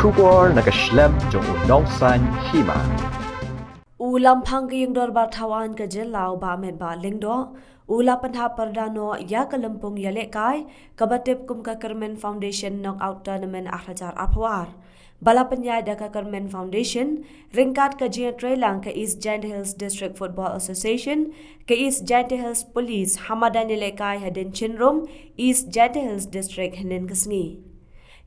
Shubor nakaslem jong unongsan Hima. Lympung yung dorbar tawan ka jelau ba Metbah lingdo. Pynhap Pyrda no ya ka Lympung Ïalehkai kabatip kum ka Kyrmen Foundation knockout tournament akhlajar apwar. Bala penyada ka Kyrmen Foundation ringkat ka jia trailang ka East Giant Hills District Football Association ka East Giant Hills Police Hamadan Ïalehkai hadin chinrum East Giant Hills District hinin kasngi.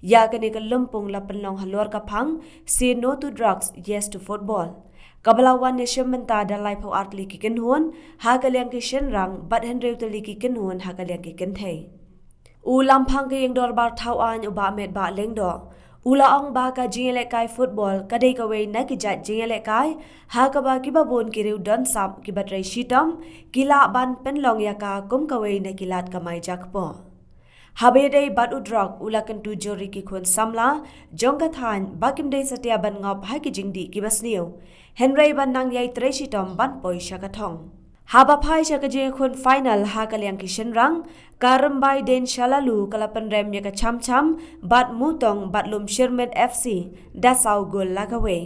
Ya kani ka Lympung lapenlong halor kapang say no to drugs, yes to football. Kabalawan ni Shimenta dalai pau art liki kinhun, hagaliang ki shinrang, bat henry to liki kinhun, hagaliang ki kintay. Lympung ka yung dorbar tawan uba Metbah lingdo. Ulaong ba ka Ïalehkai football, kaday kaway na kijat Ïalehkai, hagaba kibabun kiriw donsap, kibatray shitam, kila ban penlong yaka kum kaway na kilat kamay jakpo. Habede bat udrok ulakan tujo riki kun samla jongkathan bakim day satya ban ngop hai ki jingdi ki basniu Henry ban nang yai treshitom ban poi shakathong haba phai shakaje kun final ha kalyang ki shenrang karambai den shalalu kalapan rem ya ka cham cham bat mutong bat lum Kyrmen FC dasau gol lagawe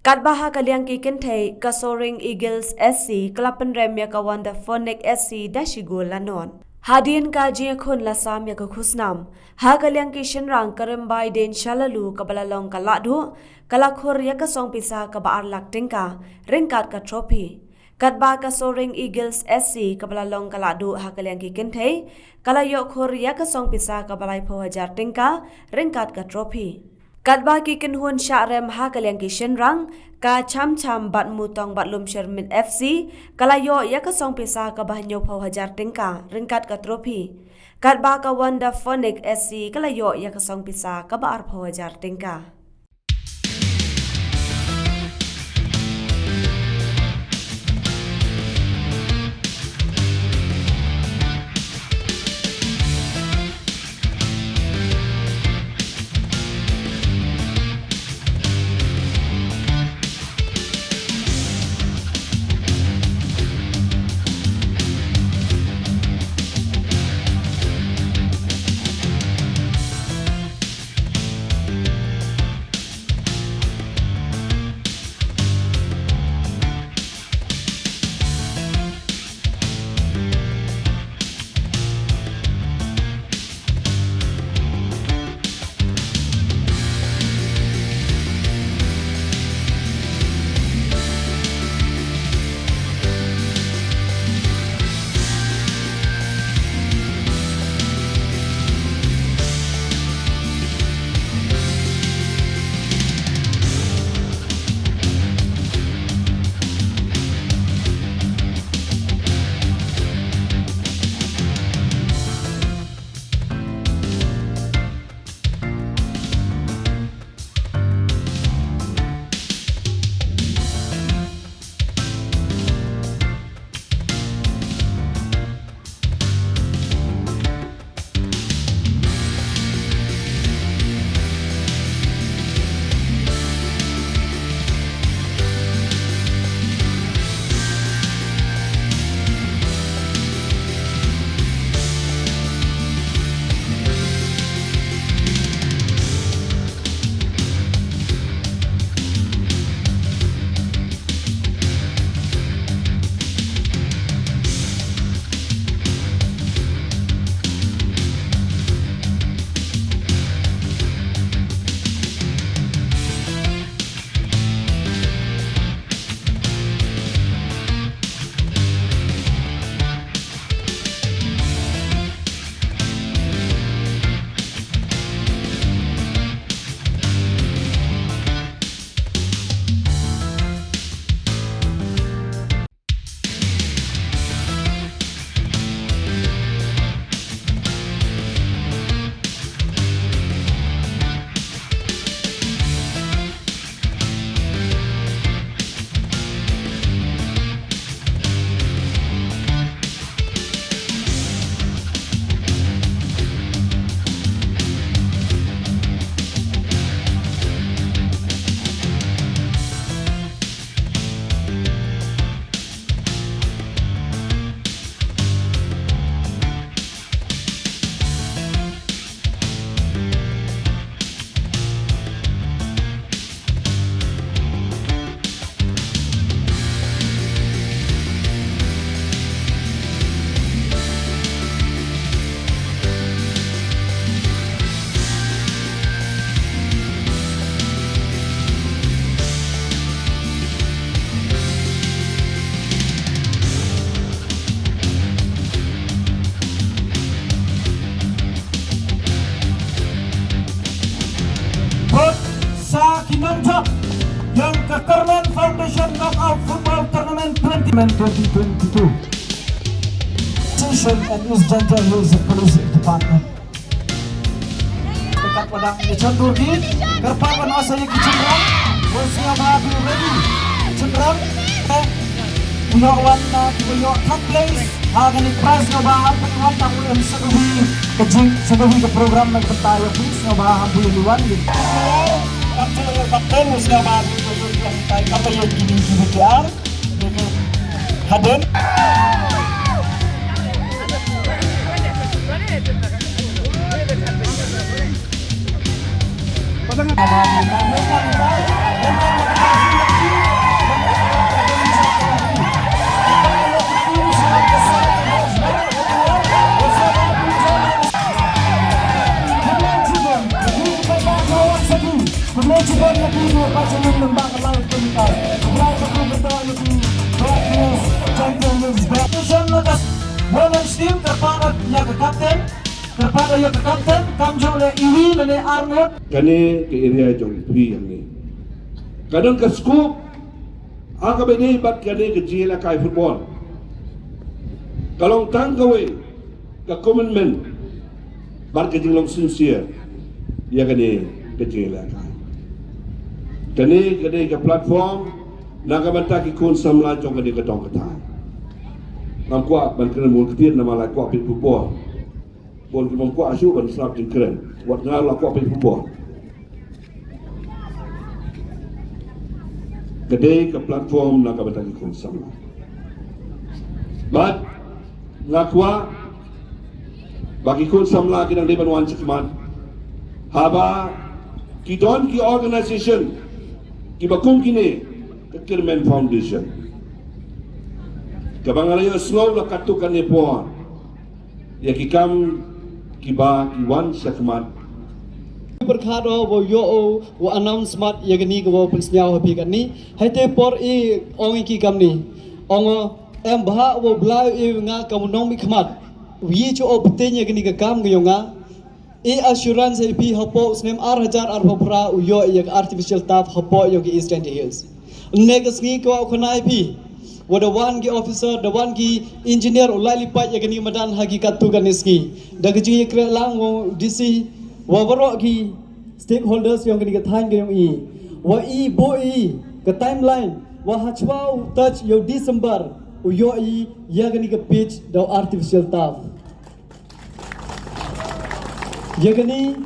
Katbaha kalyang ki kentay kasoring Eagles SC kalapan rem ya ka wanda Phonic SC dashigol lanon Hadian ka jia khun lasam ya ka khusnam ha kalyang ki shenrang karambai den shalalu kabalalong kaladu kalakhur ya ka song pisa ka baar lak tingka ringkat ka trophy katba ka soring Eagles SC kabalalong kaladu ha kalyang ki kentay kalayo khur ya ka song pisa ka balai pho hajar tingka ringkat ka trophy Katba ki kinhun syarem ha kalyang ki shenrang ka cham cham bat mutong bat lum Kyrmen FC kalayo ya ka song pisa ka bahnyo pau hajar tingka ringkat ka trophy Katba ka wanda Phonic SC kalayo ya ka song pisa ka baar pau hajar tingka mantap yang ke Kyrmen Foundation Knockout Football Tournament 2022 Station and East Gentle Hills Police Department. Dekat padang dicondur di kerpapan asal yang kecengram Bosnya Mahabi ready Cengram Punyok warna punyok third place Hagan prize nga bahang paniwan na puyan seguhi ke program nagpatayo please nga bahang puyan liwan kapten mo nga bahang puyan tayo kapayan gini-gini haden Kemudian lagi baca lembang laut tentang berapa betul lagi brightness gentleness passion lekas women's team terpakat yang ke kapten terpakat yang ke kapten kamjo le iwi le arnold kani ke area jong phi yang ni kadang ke scoop aga beni bat kani ke Ïalehkai football kalong tang kawe ke commitment bar ke jinglong sincere ya kani ke Ïalehkai kani ke platform naga bata ki kun samla jong kani ke tong kata ngam kwa ban kena mul ketin nama la kwa pit football bon ki mong kwa asu ban slap jing keren wat ngal la kwa pit football kade ke platform naga bata ki kun samla but ngakwa bagi kun samla kinang liban wan cikman haba ki don ki organization ki bakung kini ke Kyrmen Foundation kabangalayo slow la katukan ni po ya ki kam ki ba ki wan sakmat berkado wo yo wo announcement ya gani go persnyao hapi kan ni haite por I ong ki kam ni ong em bha wo blau I nga kamunong mi khmat wi cho optenya gani ka kam go nga I assurance IP hapo snem 8,000 arphra uyo yak artificial tap hapo yogi Eastern Hills next ni ko khona IP wada one ki officer the one ki engineer ulai lipat yakni madan hakikat tu ganiski dagji kre lang wo DC wa waro ki stakeholders yang kini kathan ge yong I wa I bo I ke timeline wa hachwa touch yo December uyo I yakni ke pitch the artificial tap Yagani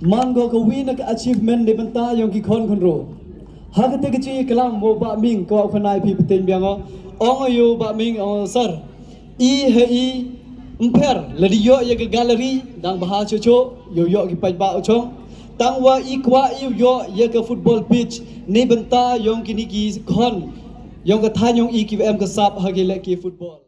mango ka win ka achievement de banta yung ki khon ro hagate ke chi kalam mo ba ming ko khanai phi pten biang ong yo ba ming sir I he I umper ladiyo ya ke gallery dang baha cho yo ki pai ba chong tang wa I kwa yo ya ke football pitch ne banta yung kini ki khon yung ka than yung I ki em ka sap hagile ki football